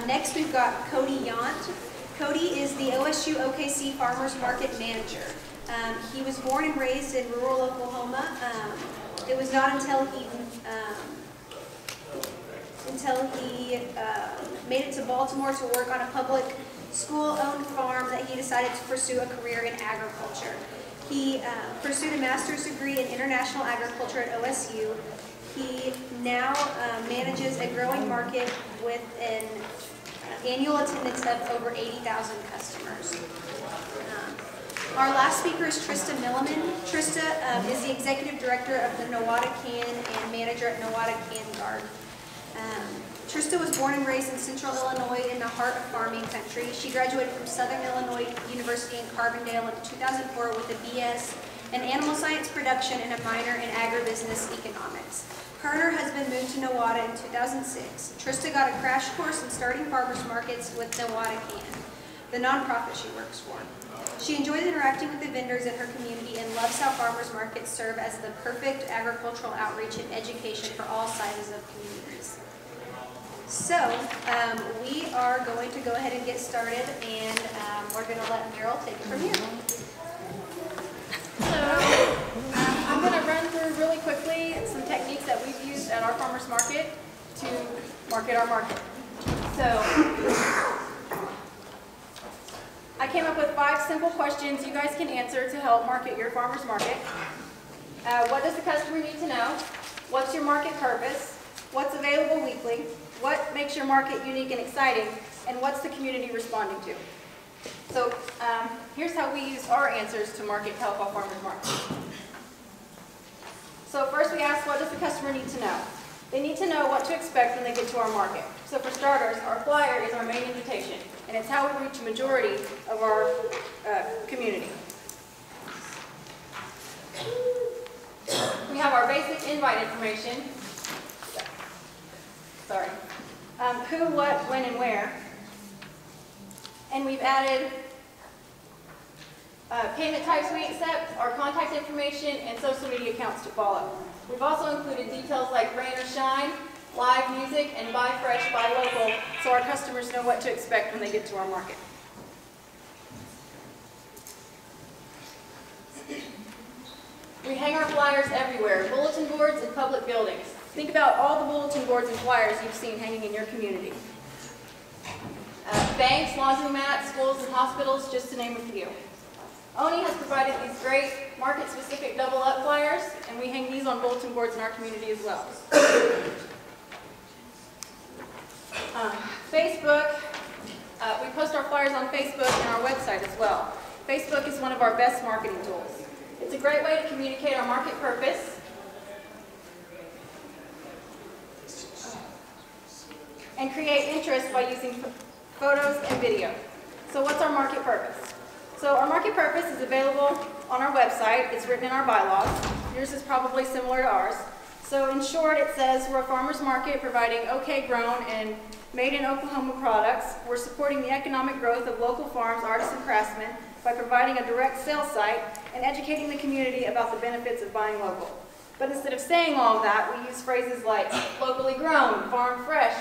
Next, we've got Cody Yount. Cody is the OSU OKC Farmers Market manager. He was born and raised in rural Oklahoma. It was not until he made it to Baltimore to work on a public school-owned farm that he decided to pursue a career in agriculture. He pursued a master's degree in international agriculture at OSU. He now manages a growing market with an annual attendance of over 80,000 customers. Our last speaker is Trista Milliman. Trista is the executive director of the Nowata CAN and manager at Nowata CAN Garden. Trista was born and raised in central Illinois in the heart of farming country. She graduated from Southern Illinois University in Carbondale in 2004 with a BS in animal science production and a minor in agribusiness economics. Her and her husband moved to Nowata in 2006. Trista got a crash course in starting farmers markets with Nowata CAN, the nonprofit she works for. She enjoys interacting with the vendors in her community and loves how farmers markets serve as the perfect agricultural outreach and education for all sizes of communities. So, we are going to go ahead and get started, and we're going to let Merle take it from here. So, I'm going to run through really quickly some techniques that we've used at our farmers market to market our market. So, I came up with 5 simple questions you guys can answer to help market your farmers market. What does the customer need to know? What's your market purpose? What's available weekly? What makes your market unique and exciting? And what's the community responding to? So here's how we use our answers to market Tahlequah Farmers Market. So first we ask, what does the customer need to know? They need to know what to expect when they get to our market. So for starters, our flyer is our main invitation, and it's how we reach a majority of our community. We have our basic invite information. Sorry. Who, what, when, and where. And we've added payment types we accept, our contact information, and social media accounts to follow. We've also included details like rain or shine, live music, and buy fresh, buy local, so our customers know what to expect when they get to our market. We hang our flyers everywhere, bulletin boards and public buildings. Think about all the bulletin boards and flyers you've seen hanging in your community. Banks, laundromats, schools, and hospitals, just to name a few. ONI has provided these great market-specific double-up flyers, and we hang these on bulletin boards in our community as well. Facebook, we post our flyers on Facebook and our website as well. Facebook is one of our best marketing tools. It's a great way to communicate our market purpose, and create interest by using photos and video. So what's our market purpose? So our market purpose is available on our website. It's written in our bylaws. Yours is probably similar to ours. So in short, it says we're a farmers market providing OK grown and made in Oklahoma products. We're supporting the economic growth of local farms, artists, and craftsmen by providing a direct sales site and educating the community about the benefits of buying local. But instead of saying all of that, we use phrases like locally grown, farm fresh,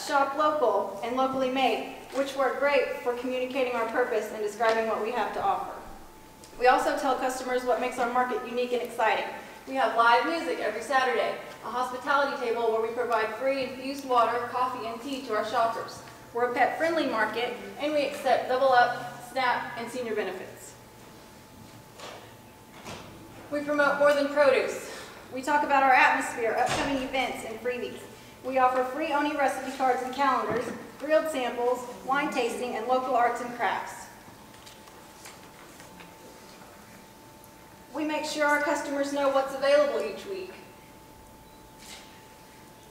shop local, and locally made, which work great for communicating our purpose and describing what we have to offer. We also tell customers what makes our market unique and exciting. We have live music every Saturday, a hospitality table where we provide free infused water, coffee, and tea to our shoppers. We're a pet-friendly market, and we accept double-up, SNAP, and senior benefits. We promote more than produce. We talk about our atmosphere, upcoming events, and freebies. We offer free ONI recipe cards and calendars, grilled samples, wine tasting, and local arts and crafts. We make sure our customers know what's available each week.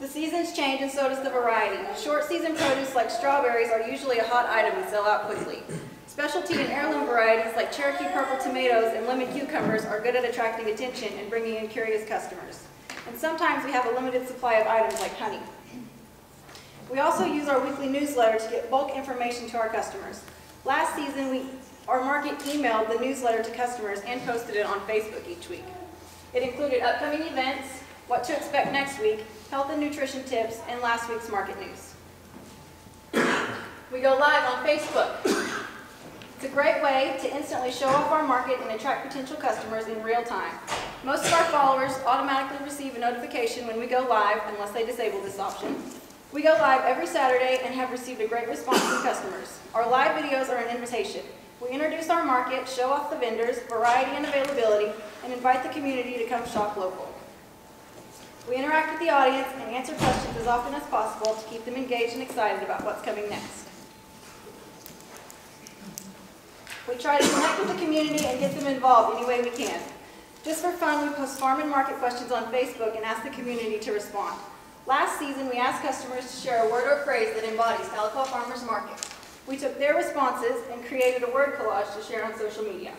The seasons change and so does the variety. Short season produce like strawberries are usually a hot item and sell out quickly. Specialty and heirloom varieties like Cherokee purple tomatoes and lemon cucumbers are good at attracting attention and bringing in curious customers. And sometimes we have a limited supply of items like honey. We also use our weekly newsletter to get bulk information to our customers. Last season, our market emailed the newsletter to customers and posted it on Facebook each week. It included upcoming events, what to expect next week, health and nutrition tips, and last week's market news. We go live on Facebook. It's a great way to instantly show off our market and attract potential customers in real time. Most of our followers automatically receive a notification when we go live, unless they disable this option. We go live every Saturday and have received a great response from customers. Our live videos are an invitation. We introduce our market, show off the vendors, variety and availability, and invite the community to come shop local. We interact with the audience and answer questions as often as possible to keep them engaged and excited about what's coming next. We try to connect with the community and get them involved any way we can. Just for fun, we post farm and market questions on Facebook and ask the community to respond. Last season, we asked customers to share a word or phrase that embodies Tahlequah Farmers Market. We took their responses and created a word collage to share on social media.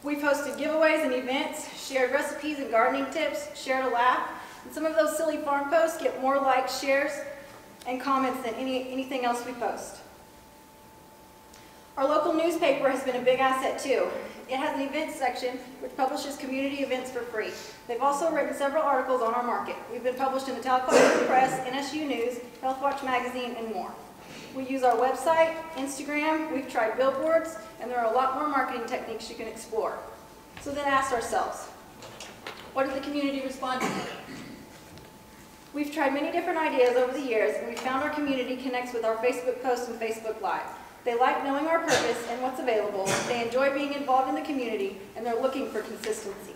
We posted giveaways and events, shared recipes and gardening tips, shared a laugh, and some of those silly farm posts get more likes, shares, and comments than anything else we post. Our local newspaper has been a big asset too. It has an events section which publishes community events for free. They've also written several articles on our market. We've been published in the Tahlequah Press, NSU News, Health Watch Magazine, and more. We use our website, Instagram, we've tried billboards, and there are a lot more marketing techniques you can explore. So then ask ourselves, what did the community respond to? We've tried many different ideas over the years, and we found our community connects with our Facebook posts and Facebook Live. They like knowing our purpose and what's available, they enjoy being involved in the community, and they're looking for consistency.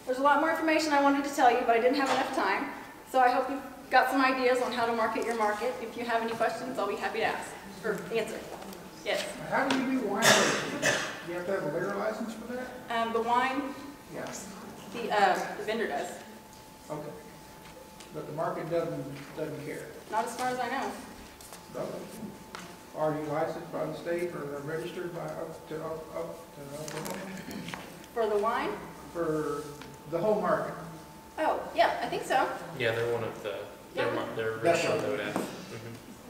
There's a lot more information I wanted to tell you, but I didn't have enough time, so I hope you've got some ideas on how to market your market. If you have any questions, I'll be happy to ask, or answer. Yes? How do you do wine tasting? Do you have to have a liquor license for that? The wine, Yes. the vendor does. Okay. But the market doesn't care. Not as far as I know. Okay. Are you licensed by the state or registered by up to For the wine? for the whole market? Oh, yeah, I think so. Yeah, they're one of the, they're That's original right. NODAF.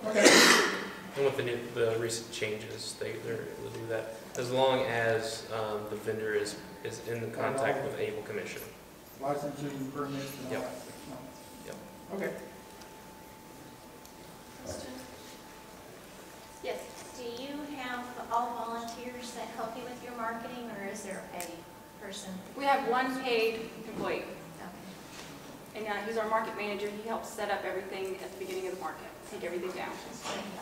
Okay. And with the recent changes, they're able to do that, as long as the vendor is in contact with Able Commission. Licensing permits and all Yep. that? Yep. Okay. Yes. Do you have all volunteers that help you with your marketing, or is there a paid person? We have one paid employee, Okay. and he's our market manager. He helps set up everything at the beginning of the market, take everything down.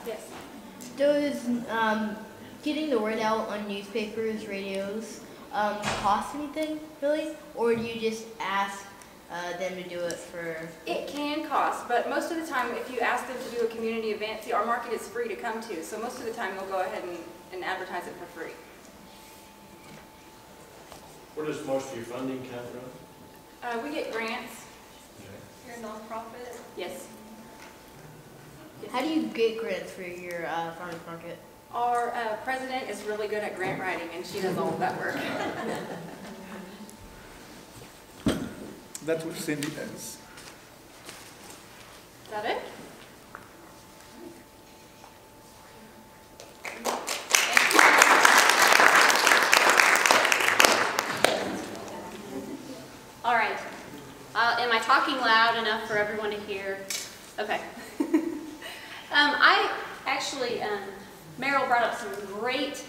Yes. Does getting the word out on newspapers, radios, cost anything, really? Or do you just ask them to do it for... It can cost, but most of the time, if you ask them to do a community event, see, our market is free to come to, so most of the time, they'll go ahead and advertise it for free. Where does most of your funding come from? We get grants. You're a nonprofit? Yes. How do you get grants for your farmers market? Our president is really good at grant writing, and she does all of that work. That's what Cindy does. Is that it? All right. Am I talking loud enough for everyone to hear? Okay. I actually, Merle brought up some great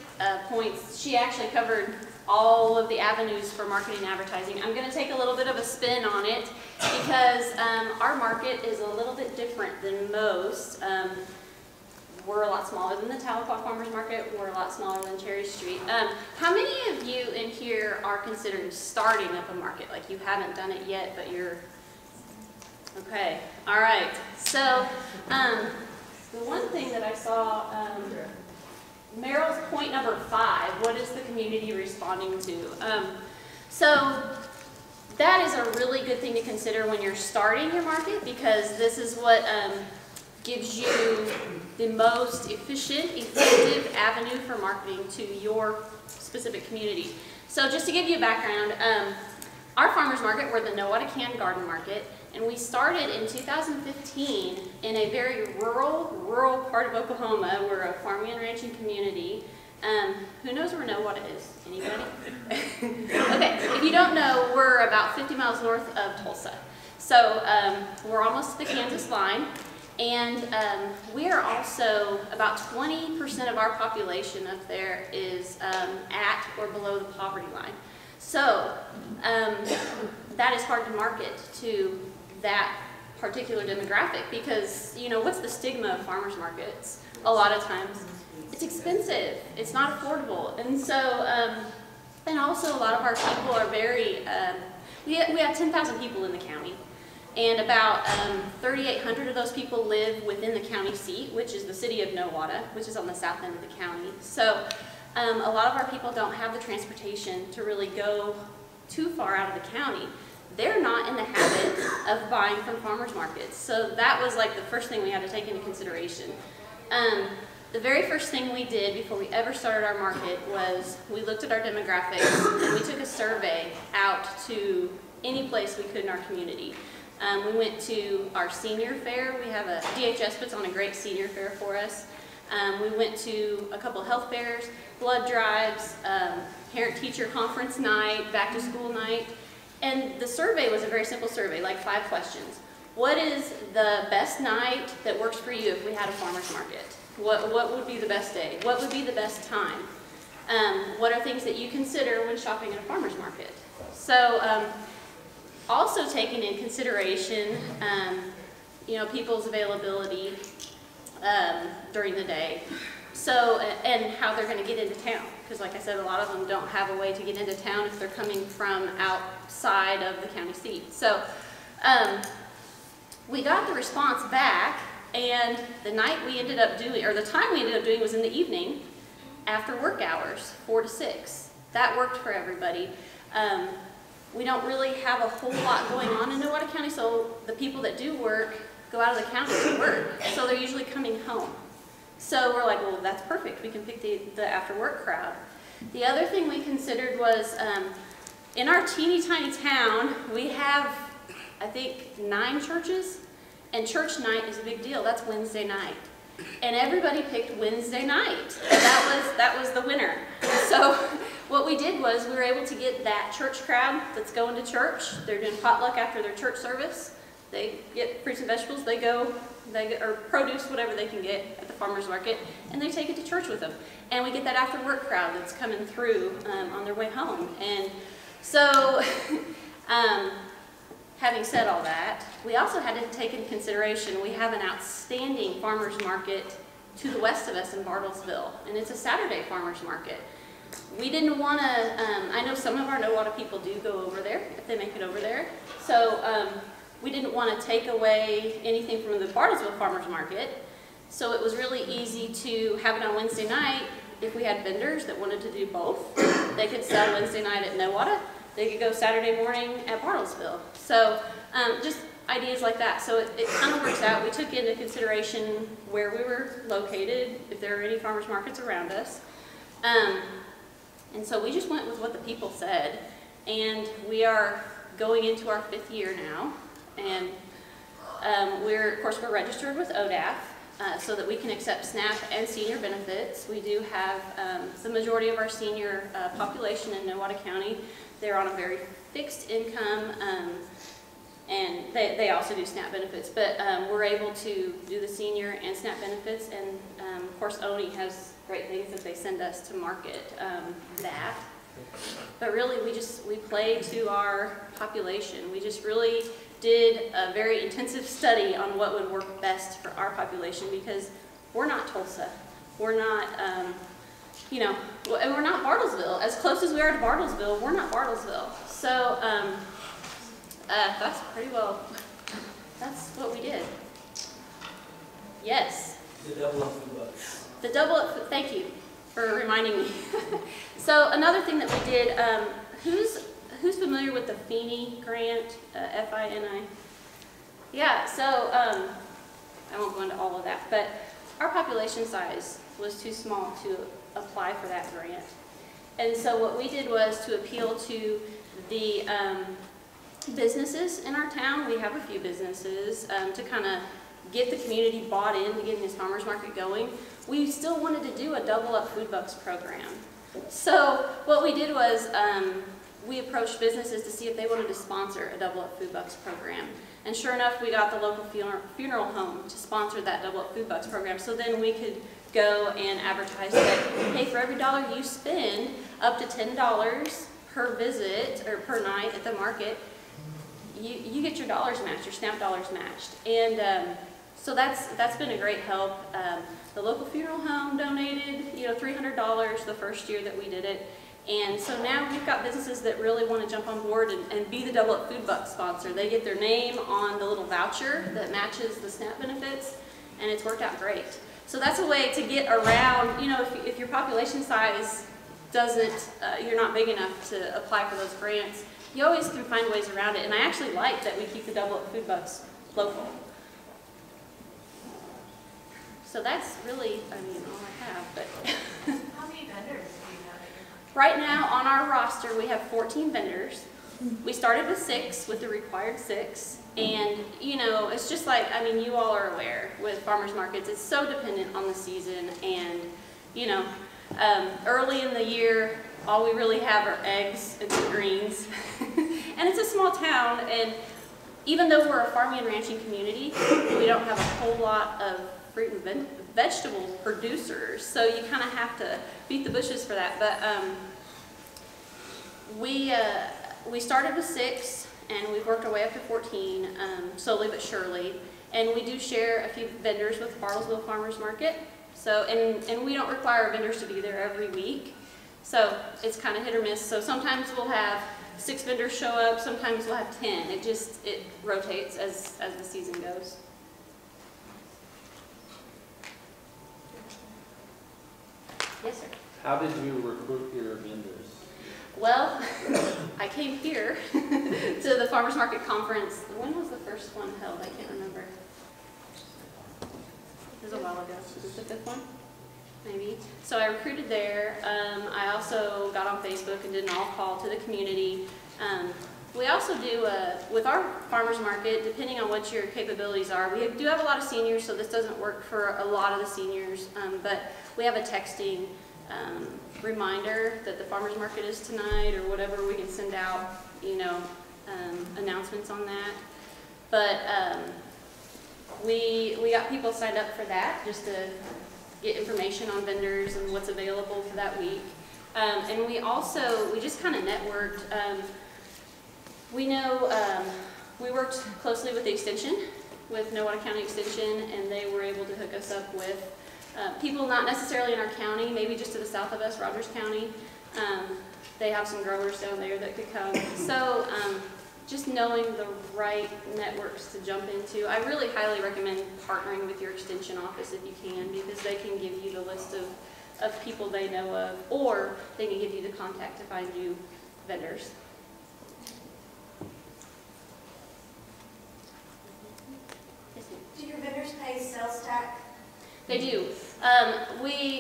points. She actually covered all of the avenues for marketing and advertising. I'm going to take a little bit of a spin on it because our market is a little bit different than most. We're a lot smaller than the Tahlequah Farmers Market. We're a lot smaller than Cherry Street. How many of you in here are considering starting up a market? Like you haven't done it yet, but you're... Okay, all right. So the one thing that I saw, Meryl's point number 5, what is the community responding to? So that is a really good thing to consider when you're starting your market, because this is what gives you the most efficient, effective avenue for marketing to your specific community. So just to give you a background, our farmers market, we're the Nowata CAN Garden Market, and we started in 2015 in a very rural part of Oklahoma. We're a farming and ranching community, Who knows where Nowata is? Anybody? Okay, if you don't know, we're about 50 miles north of Tulsa. So we're almost to the Kansas line, and we are also, about 20% of our population up there is at or below the poverty line. So that is hard to market to that particular demographic because, you know, what's the stigma of farmers markets? A lot of times it's expensive, it's not affordable, and so, and also a lot of our people are very, we have 10,000 people in the county, and about 3,800 of those people live within the county seat, which is the city of Nowata, which is on the south end of the county. So a lot of our people don't have the transportation to really go too far out of the county. They're not in the habit of buying from farmers markets. So that was like the first thing we had to take into consideration. The very first thing we did before we ever started our market was we looked at our demographics and we took a survey out to any place we could in our community. We went to our senior fair. We have a DHS puts on a great senior fair for us. We went to a couple health fairs, blood drives, parent-teacher conference night, back-to-school night. And the survey was a very simple survey, like 5 questions. What is the best night that works for you if we had a farmer's market? What would be the best day? What would be the best time? What are things that you consider when shopping at a farmer's market? So also taking in consideration, you know, people's availability during the day. So, and how they're going to get into town. Because like I said, a lot of them don't have a way to get into town if they're coming from outside of the county seat. So we got the response back, and the night we ended up doing, or the time we ended up doing was in the evening after work hours, 4 to 6. That worked for everybody. We don't really have a whole lot going on in Nowata County, so the people that do work go out of the county to work, so they're usually coming home. So we're like, well, that's perfect. We can pick the after-work crowd. The other thing we considered was, in our teeny tiny town, we have, I think, 9 churches, and church night is a big deal. That's Wednesday night. And everybody picked Wednesday night. That was the winner. So what we did was we were able to get that church crowd that's going to church. They're doing potluck after their church service. They get fruits and vegetables, or produce, whatever they can get at the farmer's market, and they take it to church with them. And we get that after work crowd that's coming through on their way home. And so, having said all that, we also had to take into consideration we have an outstanding farmer's market to the west of us in Bartlesville, and it's a Saturday farmer's market. We didn't want to, I know some of our Nowata people do go over there, if they make it over there, so we didn't want to take away anything from the Bartlesville Farmers Market, so it was really easy to have it on Wednesday night. If we had vendors that wanted to do both, they could sell Wednesday night at Nowata, they could go Saturday morning at Bartlesville. So just ideas like that. So it kind of works out. We took into consideration where we were located, if there are any farmers markets around us. And so we just went with what the people said. And we are going into our 5th year now. And of course, we're registered with ODAF so that we can accept SNAP and senior benefits. We do have the majority of our senior population in Nowata County. They're on a very fixed income, and they also do SNAP benefits. But we're able to do the senior and SNAP benefits, and of course, ONI has great things that they send us to market that. But really, we play to our population. We just really did a very intensive study on what would work best for our population, because we're not Tulsa. We're not, you know, and we're not Bartlesville. As close as we are to Bartlesville, we're not Bartlesville. So that's pretty well, that's what we did. Yes? The double up food bucks. The double up food, thank you for reminding me. So another thing that we did, who's familiar with the FINI grant, F-I-N-I? Yeah, so I won't go into all of that, but our population size was too small to apply for that grant. And so what we did was to appeal to the businesses in our town. We have a few businesses to kind of get the community bought into getting this farmers market going, we still wanted to do a double up food bucks program. So what we did was we approached businesses to see if they wanted to sponsor a double up food bucks program. And sure enough, we got the local funeral home to sponsor that double up food bucks program. So then we could go and advertise that, hey, for every $1 you spend, up to $10 per visit or per night at the market, you get your dollars matched, your SNAP dollars matched. And so that's been a great help. The local funeral home donated, $300 the first year that we did it. And so now we've got businesses that really want to jump on board and be the double up food bucks sponsor. They get their name on the little voucher that matches the SNAP benefits, and it's worked out great. So that's a way to get around, if your population size doesn't, you're not big enough to apply for those grants, you always can find ways around it. And I actually like that we keep the double up food bucks local. So that's really, all I have. But How many vendors do you have at your market? right now on our roster we have 14 vendors. We started with 6, with the required 6. And, it's just like, you all are aware with farmers markets, it's so dependent on the season. And, early in the year, all we really have are eggs and some greens. And it's a small town, and even though we're a farming and ranching community, we don't have a whole lot of fruit and vegetable producers. So you kind of have to beat the bushes for that. But we started with 6. And we've worked our way up to 14, slowly but surely. And we do share a few vendors with Bartlesville Farmers Market. So, and we don't require vendors to be there every week. So it's kind of hit or miss. So sometimes we'll have 6 vendors show up, sometimes we'll have 10. It rotates as the season goes. Yes, sir. How did you recruit your vendors? Well, I came here to the Farmers Market Conference. When was the first one held? I can't remember. It was a while ago. Was this the 5th one? Maybe. So I recruited there. I also got on Facebook and did an all-call to the community. We also do, with our farmers market, depending on what your capabilities are, we do have a lot of seniors, so this doesn't work for a lot of the seniors, but we have a texting reminder that the farmers market is tonight or whatever. We can send out, announcements on that. But we got people signed up for that just to get information on vendors and what's available for that week. And we just kind of networked. We know we worked closely with the Extension, with Nowata County Extension, and they were able to hook us up with people not necessarily in our county, maybe just to the south of us, Rogers County. They have some growers down there that could come. So just knowing the right networks to jump into. I really highly recommend partnering with your Extension office if you can, because they can give you the list of people they know of, or they can give you the contact to find you vendors. Do your vendors pay sales tax? They do.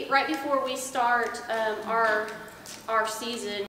Right before we start our season,